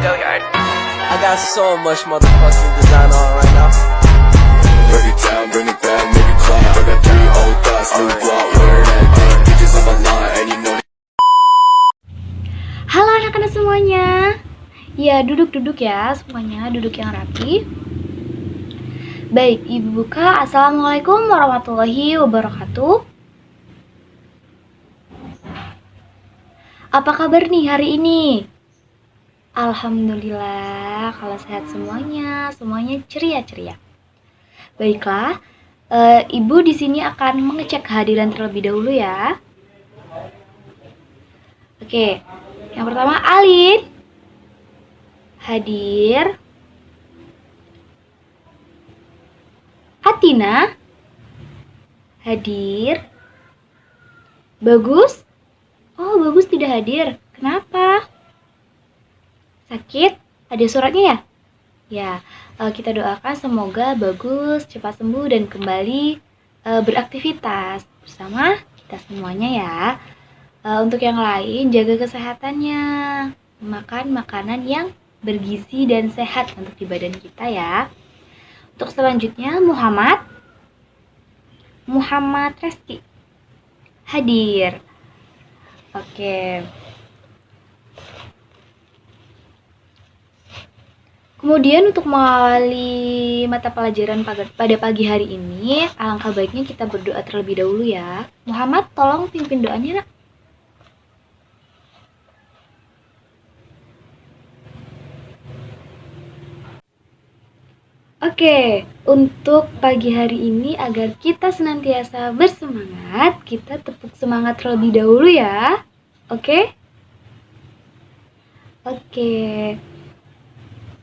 Go yard. I got so much motherfucking design on right now. Break it down, bring it back, make it clap. I got 3 old thoughts, new guap, wear that thing. Bitches on my line, and you know. Halo anak-anak semuanya. Ya, duduk-duduk ya semuanya, duduk yang rapi. Baik, Ibu buka. Assalamualaikum warahmatullahi wabarakatuh. Apa kabar nih hari ini? Alhamdulillah, kalau sehat semuanya ceria-ceria. Baiklah, Ibu di sini akan mengecek kehadiran terlebih dahulu ya. Oke, yang pertama Alin hadir. Atina hadir. Bagus? Oh, Bagus tidak hadir. Kenapa? Sakit? Ada suratnya ya? Ya, kita doakan semoga Bagus cepat sembuh dan kembali beraktivitas bersama kita semuanya ya. Untuk yang lain, jaga kesehatannya. Makan makanan yang bergizi dan sehat untuk di badan kita ya. Untuk selanjutnya Muhammad Reski hadir. Oke. Kemudian untuk mengawali mata pelajaran pada pagi hari ini, alangkah baiknya kita berdoa terlebih dahulu ya. Muhammad, tolong pimpin doanya, Nak. Oke, untuk pagi hari ini agar kita senantiasa bersemangat, kita tepuk semangat terlebih dahulu ya. Oke? Oke.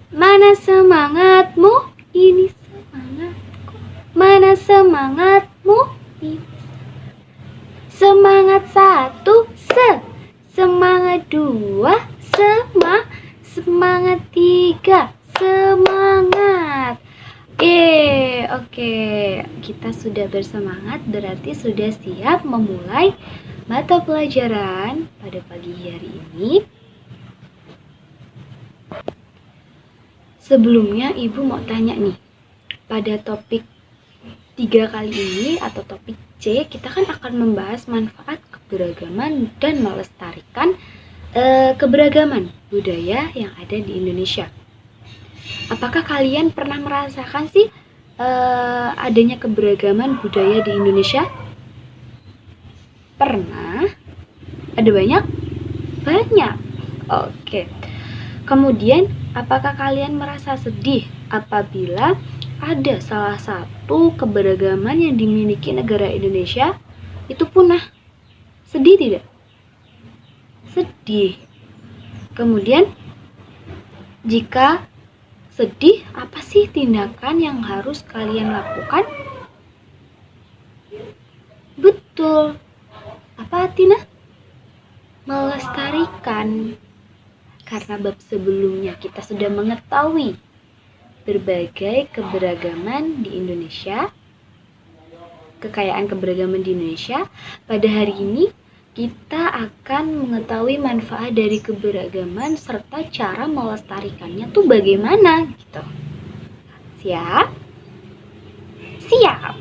Mana semangatmu? Ini semangatku. Mana semangatmu? Ini semangat 1, semangat 2, semangat 3, semangat. Oke, kita sudah bersemangat, berarti sudah siap memulai mata pelajaran pada pagi hari ini. Sebelumnya Ibu mau tanya nih, pada topik 3 kali ini atau topik C, kita kan akan membahas manfaat keberagaman dan melestarikan keberagaman budaya yang ada di Indonesia. Apakah kalian pernah merasakan sih adanya keberagaman budaya di Indonesia? Pernah? Ada banyak? Banyak. Oke. Kemudian, apakah kalian merasa sedih apabila ada salah satu keberagaman yang dimiliki negara Indonesia itu punah? Sedih tidak? Sedih. Kemudian, jika sedih, apa sih tindakan yang harus kalian lakukan? Betul. Apa, Tina? Melestarikan. Karena bab sebelumnya kita sudah mengetahui berbagai keberagaman di Indonesia, kekayaan keberagaman di Indonesia. Pada hari ini kita akan mengetahui manfaat dari keberagaman serta cara melestarikannya tuh bagaimana gitu. Siap? Siap.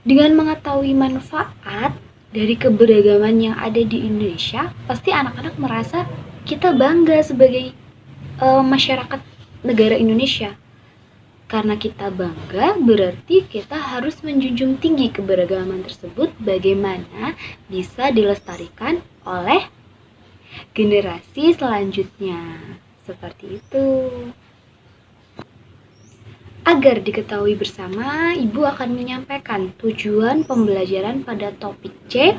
Dengan mengetahui manfaat dari keberagaman yang ada di Indonesia, pasti anak-anak merasa kita bangga sebagai masyarakat negara Indonesia. Karena kita bangga, berarti kita harus menjunjung tinggi keberagaman tersebut bagaimana bisa dilestarikan oleh generasi selanjutnya. Seperti itu. Agar diketahui bersama, Ibu akan menyampaikan tujuan pembelajaran pada topik C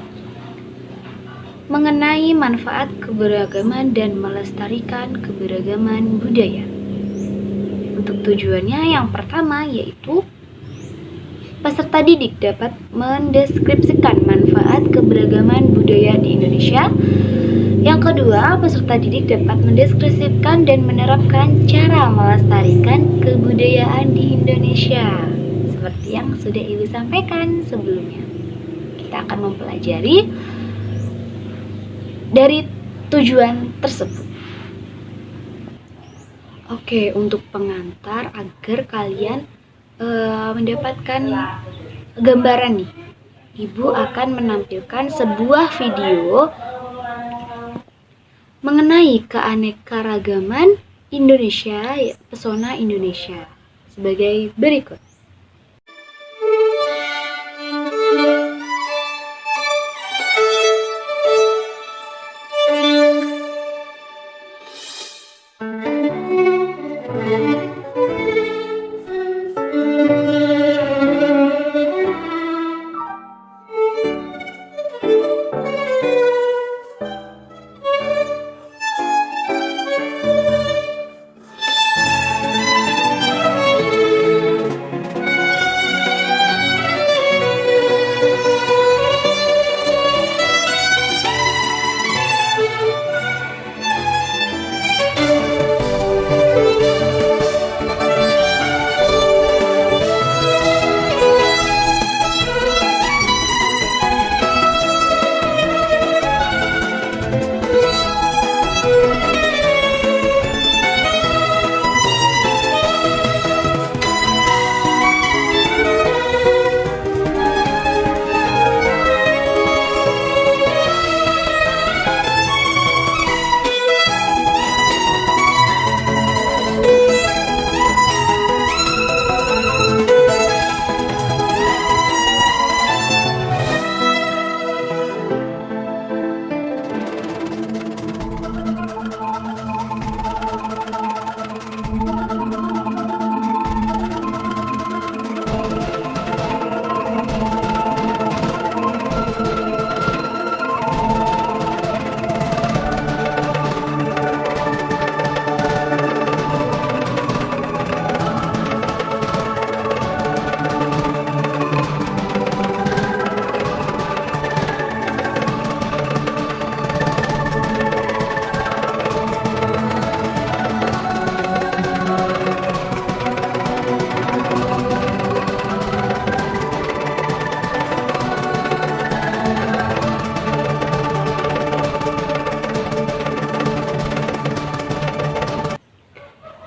mengenai manfaat keberagaman dan melestarikan keberagaman budaya. Untuk tujuannya yang pertama yaitu peserta didik dapat mendeskripsikan manfaat keberagaman budaya di Indonesia. Yang kedua, peserta didik dapat mendeskripsikan dan menerapkan cara melestarikan kebudayaan di Indonesia. Seperti yang sudah Ibu sampaikan sebelumnya. Kita akan mempelajari dari tujuan tersebut. Oke, untuk pengantar agar kalian mendapatkan gambaran nih. Ibu akan menampilkan sebuah video mengenai keanekaragaman Indonesia, pesona Indonesia, sebagai berikut.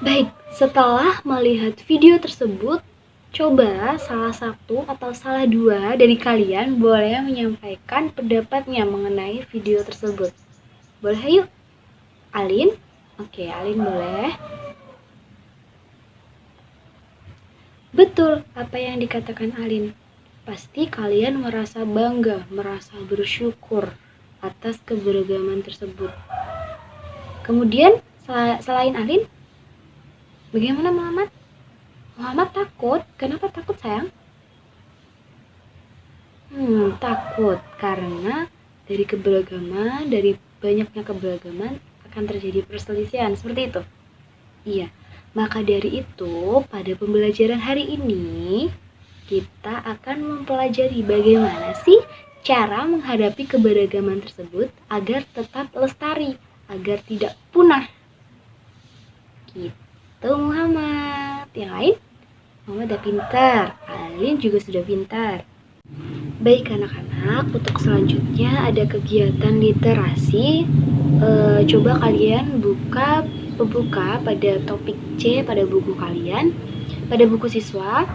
Baik, setelah melihat video tersebut, coba salah satu atau salah dua dari kalian boleh menyampaikan pendapatnya mengenai video tersebut. Boleh yuk? Alin? Oke, Alin boleh. Betul apa yang dikatakan Alin. Pasti kalian merasa bangga, merasa bersyukur atas keberagaman tersebut. Kemudian, selain Alin, bagaimana Muhammad? Muhammad takut? Kenapa takut sayang? Takut karena dari keberagaman, dari banyaknya keberagaman akan terjadi perselisihan, seperti itu. Iya, maka dari itu pada pembelajaran hari ini kita akan mempelajari bagaimana sih cara menghadapi keberagaman tersebut agar tetap lestari, agar tidak punah. Gitu Muhammad. Yang lain? Muhammad udah pintar, Alin juga sudah pintar. Baik anak-anak, untuk selanjutnya ada kegiatan literasi. Coba kalian buka pada topik C pada buku kalian, pada buku siswa.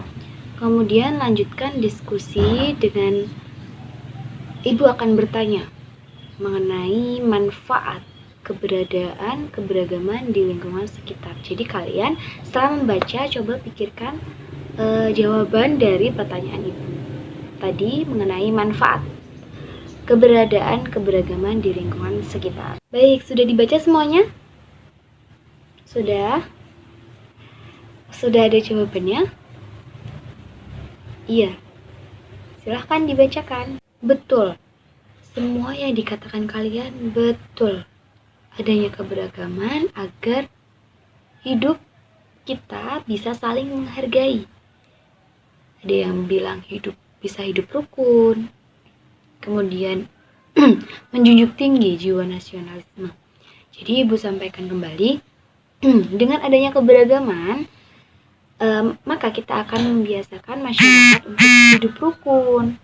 Kemudian lanjutkan diskusi dengan Ibu akan bertanya mengenai manfaat keberagaman di lingkungan sekitar. Jadi kalian setelah membaca coba pikirkan jawaban dari pertanyaan Ibu tadi mengenai manfaat keberagaman di lingkungan sekitar. Baik, sudah dibaca semuanya? Sudah? Sudah ada jawabannya? Iya. Silahkan dibacakan. Betul. Semua yang dikatakan kalian betul. Adanya keberagaman agar hidup kita bisa saling menghargai. Ada yang bilang bisa hidup rukun. Kemudian menjunjung tinggi jiwa nasionalisme. Jadi Ibu sampaikan kembali, dengan adanya keberagaman, maka kita akan membiasakan masyarakat untuk hidup rukun,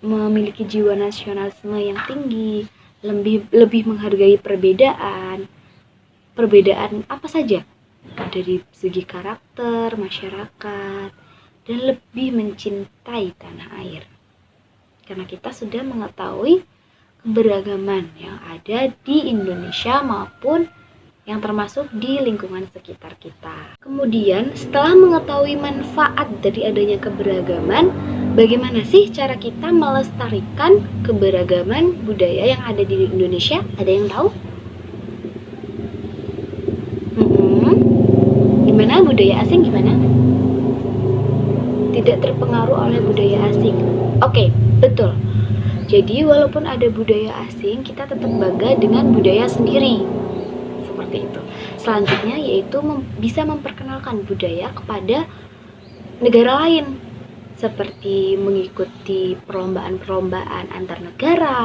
memiliki jiwa nasionalisme yang tinggi, lebih menghargai perbedaan apa saja, dari segi karakter, masyarakat, dan lebih mencintai tanah air. Karena kita sudah mengetahui keberagaman yang ada di Indonesia maupun yang termasuk di lingkungan sekitar kita. Kemudian, setelah mengetahui manfaat dari adanya keberagaman, bagaimana sih cara kita melestarikan keberagaman budaya yang ada di Indonesia? Ada yang tahu? Gimana budaya asing gimana? Tidak terpengaruh oleh budaya asing. Oke, betul. Jadi walaupun ada budaya asing, kita tetap bangga dengan budaya sendiri. Seperti itu. Selanjutnya yaitu bisa memperkenalkan budaya kepada negara lain, seperti mengikuti perlombaan-perlombaan antar negara.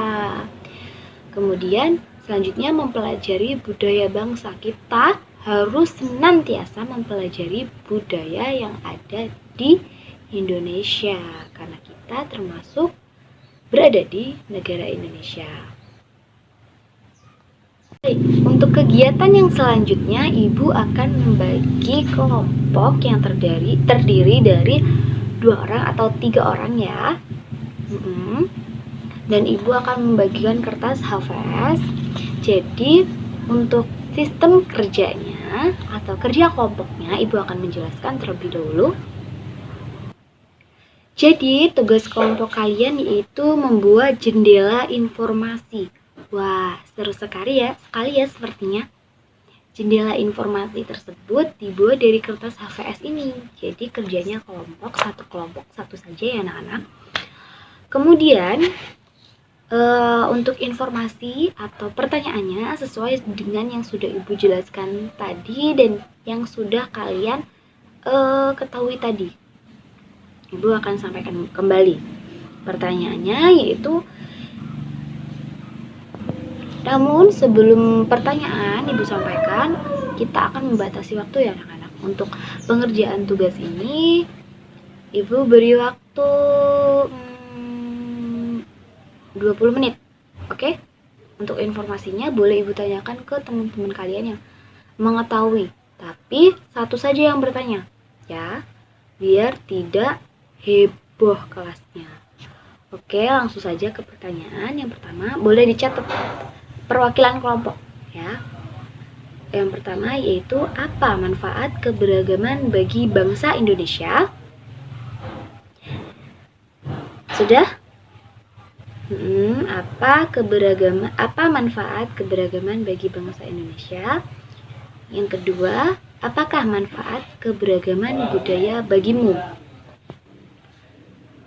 Kemudian selanjutnya mempelajari budaya bangsa. Kita harus senantiasa mempelajari budaya yang ada di Indonesia karena kita termasuk berada di negara Indonesia. Baik, untuk kegiatan yang selanjutnya, Ibu akan membagi kelompok yang terdiri dari 2 orang atau 3 orang ya. Dan Ibu akan membagikan kertas HVS. Jadi untuk sistem kerjanya atau kerja kelompoknya, Ibu akan menjelaskan terlebih dahulu. Jadi tugas kelompok kalian yaitu membuat jendela informasi. Wah, seru sekali ya sepertinya. Jendela informasi tersebut dibuat dari kertas HVS ini. Jadi kerjanya kelompok satu saja ya anak-anak. Kemudian untuk informasi atau pertanyaannya sesuai dengan yang sudah Ibu jelaskan tadi dan yang sudah kalian ketahui tadi. Ibu akan sampaikan kembali pertanyaannya yaitu, namun sebelum pertanyaan Ibu sampaikan, kita akan membatasi waktu ya anak-anak. Untuk pengerjaan tugas ini Ibu beri waktu 20 menit. Oke? Untuk informasinya boleh Ibu tanyakan ke teman-teman kalian yang mengetahui, tapi satu saja yang bertanya ya, biar tidak heboh kelasnya. Oke, langsung saja ke pertanyaan yang pertama. Boleh dicatat perwakilan kelompok ya. Yang pertama yaitu, apa manfaat keberagaman bagi bangsa Indonesia? Sudah? Apa manfaat keberagaman bagi bangsa Indonesia? Yang kedua, apakah manfaat keberagaman budaya bagimu?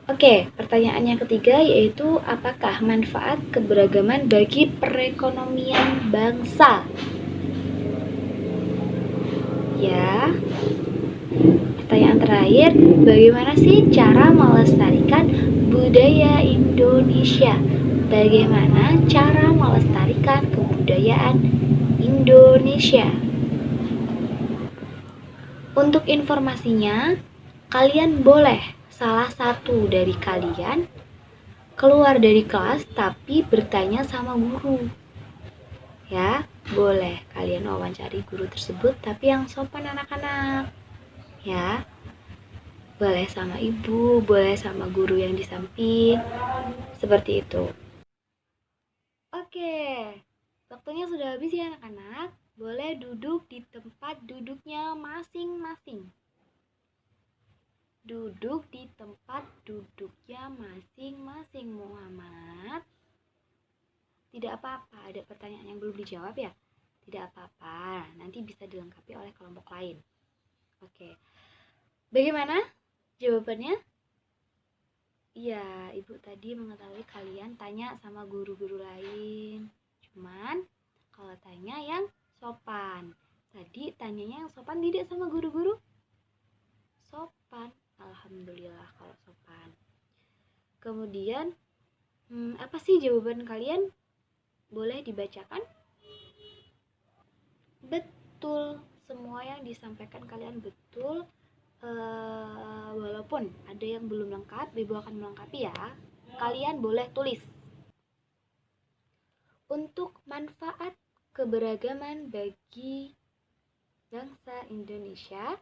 Oke, pertanyaan yang ketiga yaitu, apakah manfaat keberagaman bagi perekonomian bangsa? Ya. Pertanyaan terakhir, bagaimana sih cara melestarikan budaya Indonesia? Bagaimana cara melestarikan kebudayaan Indonesia? Untuk informasinya, kalian boleh salah satu dari kalian keluar dari kelas tapi bertanya sama guru. Ya, boleh kalian wawancari guru tersebut tapi yang sopan anak-anak. Ya, boleh sama ibu, boleh sama guru yang di samping, seperti itu. Oke, waktunya sudah habis ya anak-anak. Boleh duduk di tempat duduknya masing-masing. Duduk di tempat duduknya masing-masing, Muhammad. Tidak apa-apa, ada pertanyaan yang belum dijawab ya? Tidak apa-apa, nanti bisa dilengkapi oleh kelompok lain. Oke. Bagaimana jawabannya? Iya, Ibu tadi mengetahui kalian tanya sama guru-guru lain. Cuman kalau tanya yang sopan. Tadi tanyanya yang sopan tidak sama guru-guru? Sopan. Alhamdulillah kalau sopan. Kemudian, apa sih jawaban kalian? Boleh dibacakan? Betul, semua yang disampaikan kalian betul. Walaupun ada yang belum lengkap, Ibu akan melengkapi ya. Kalian boleh tulis. Untuk manfaat keberagaman bagi bangsa Indonesia,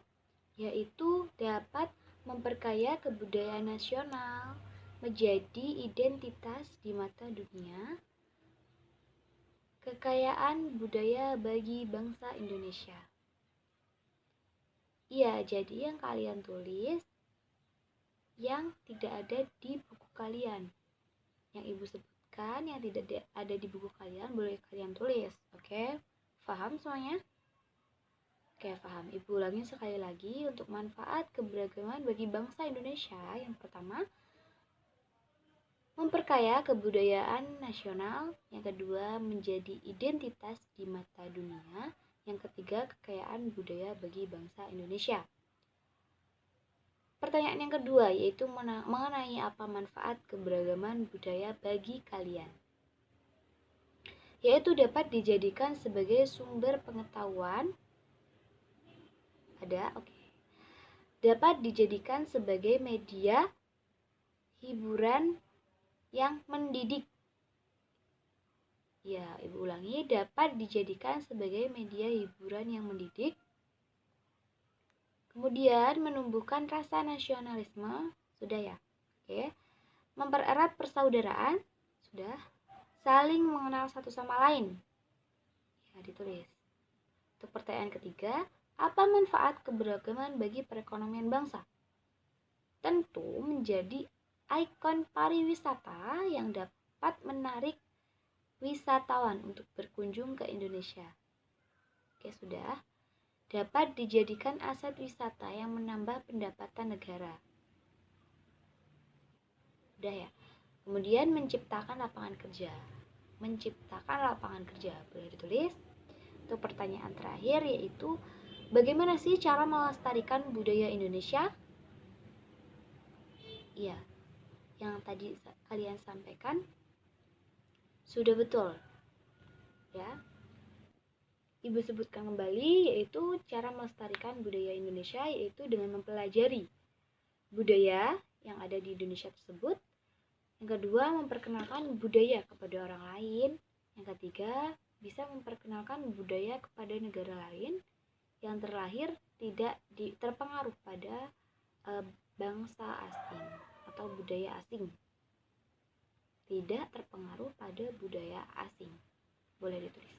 yaitu dapat memperkaya kebudayaan nasional, menjadi identitas di mata dunia, kekayaan budaya bagi bangsa Indonesia. Iya, jadi yang kalian tulis yang tidak ada di buku kalian. Yang Ibu sebutkan yang tidak ada di buku kalian boleh kalian tulis. Oke? Paham semuanya? Oke, paham. Ibu ulangi sekali lagi untuk manfaat keberagaman bagi bangsa Indonesia. Yang pertama, memperkaya kebudayaan nasional. Yang kedua, menjadi identitas di mata dunia. Yang ketiga, kekayaan budaya bagi bangsa Indonesia. Pertanyaan yang kedua yaitu mengenai apa manfaat keberagaman budaya bagi kalian. Yaitu dapat dijadikan sebagai sumber pengetahuan. Ada, oke. Dapat dijadikan sebagai media hiburan yang mendidik. Ya, Ibu ulangi, dapat dijadikan sebagai media hiburan yang mendidik. Kemudian menumbuhkan rasa nasionalisme, sudah ya. Oke. Mempererat persaudaraan, sudah. Saling mengenal satu sama lain. Ya, ditulis. Untuk pertanyaan ketiga, apa manfaat keberagaman bagi perekonomian bangsa? Tentu menjadi ikon pariwisata yang dapat menarik wisatawan untuk berkunjung ke Indonesia. Oke, sudah. Dapat dijadikan aset wisata yang menambah pendapatan negara. Sudah ya. Kemudian menciptakan lapangan kerja. Menciptakan lapangan kerja. Boleh ditulis. Untuk pertanyaan terakhir yaitu, bagaimana sih cara melestarikan budaya Indonesia? Iya. Yang tadi kalian sampaikan sudah betul. Ya. Ibu sebutkan kembali yaitu cara melestarikan budaya Indonesia yaitu dengan mempelajari budaya yang ada di Indonesia tersebut. Yang kedua, memperkenalkan budaya kepada orang lain. Yang ketiga, bisa memperkenalkan budaya kepada negara lain. Yang terakhir, tidak terpengaruh pada bangsa asing atau budaya asing. Tidak terpengaruh pada budaya asing. Boleh ditulis.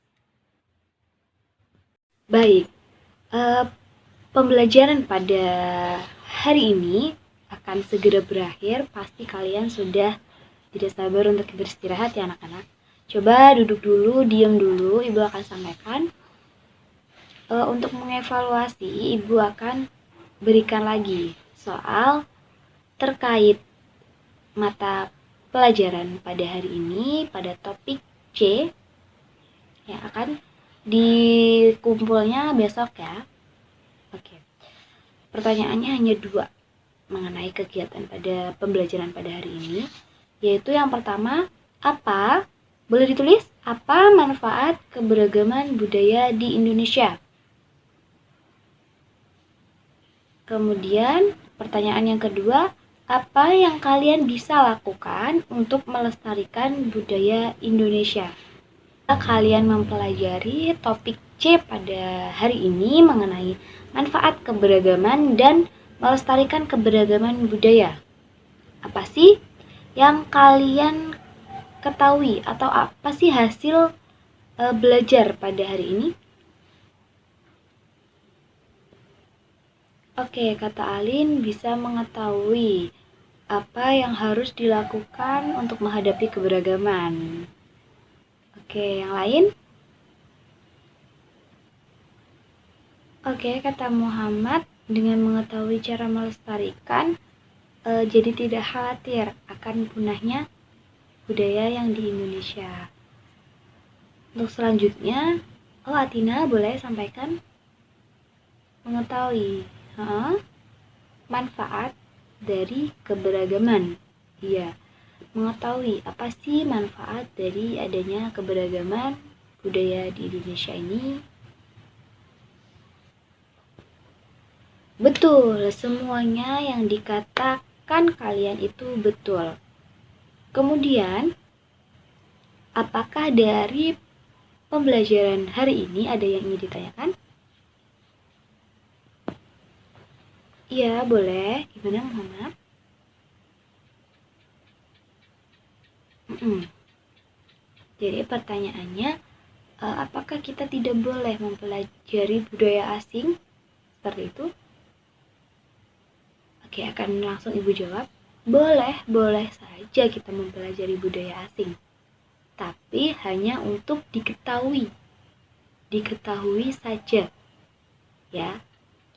Baik, pembelajaran pada hari ini akan segera berakhir. Pasti kalian sudah tidak sabar untuk beristirahat ya anak-anak. Coba duduk dulu, diam dulu, Ibu akan sampaikan. Untuk mengevaluasi, Ibu akan berikan lagi soal terkait mata pelajaran pada hari ini pada topik C yang akan dikumpulnya besok ya. Oke. Pertanyaannya hanya 2 mengenai kegiatan pada pembelajaran pada hari ini, yaitu yang pertama, apa? Boleh ditulis, apa manfaat keberagaman budaya di Indonesia? Kemudian, pertanyaan yang kedua, apa yang kalian bisa lakukan untuk melestarikan budaya Indonesia? Kalian mempelajari topik C pada hari ini mengenai manfaat keberagaman dan melestarikan keberagaman budaya. Apa sih yang kalian ketahui atau apa sih hasil belajar pada hari ini? Oke, kata Alin bisa mengetahui apa yang harus dilakukan untuk menghadapi keberagaman. Oke, yang lain? Oke, kata Muhammad, dengan mengetahui cara melestarikan, jadi tidak khawatir akan punahnya budaya yang di Indonesia. Untuk selanjutnya, Atina boleh sampaikan mengetahui manfaat dari keberagaman. Iya. Mengetahui apa sih manfaat dari adanya keberagaman budaya di Indonesia ini? Betul, semuanya yang dikatakan kalian itu betul. Kemudian, apakah dari pembelajaran hari ini ada yang ingin ditanyakan? Iya, boleh. Gimana Muhammad? Jadi pertanyaannya, apakah kita tidak boleh mempelajari budaya asing? Seperti itu? Oke, akan langsung Ibu jawab. Boleh saja kita mempelajari budaya asing. Tapi hanya untuk diketahui. Diketahui saja. Ya,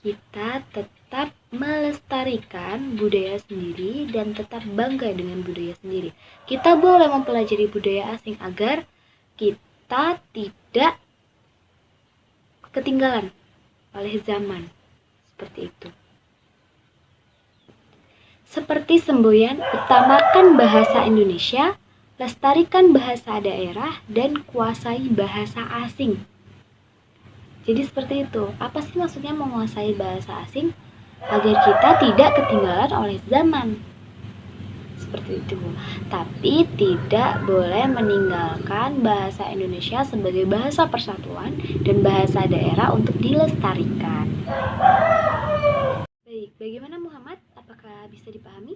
kita tetap melestarikan budaya sendiri dan tetap bangga dengan budaya sendiri. Kita boleh mempelajari budaya asing agar kita tidak ketinggalan oleh zaman. Seperti itu. Seperti semboyan, utamakan bahasa Indonesia, lestarikan bahasa daerah, dan kuasai bahasa asing. Jadi seperti itu. Apa sih maksudnya menguasai bahasa asing? Agar kita tidak ketinggalan oleh zaman. Seperti itu. Tapi tidak boleh meninggalkan bahasa Indonesia sebagai bahasa persatuan dan bahasa daerah untuk dilestarikan. Baik, bagaimana Muhammad? Apakah bisa dipahami?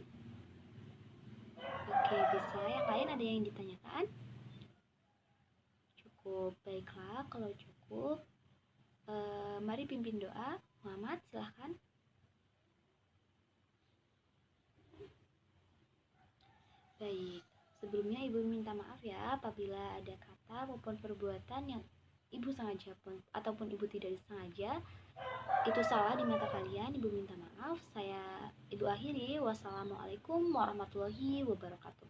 Oke, bisa. Yang lain ada yang ditanyakan? Cukup. Baiklah, kalau cukup, mari pimpin doa. Muhammad, silahkan. Baik, sebelumnya Ibu minta maaf ya apabila ada kata maupun perbuatan yang Ibu sengaja ataupun Ibu tidak disengaja itu salah di mata kalian. Ibu minta maaf. Ibu akhiri. Wassalamualaikum warahmatullahi wabarakatuh.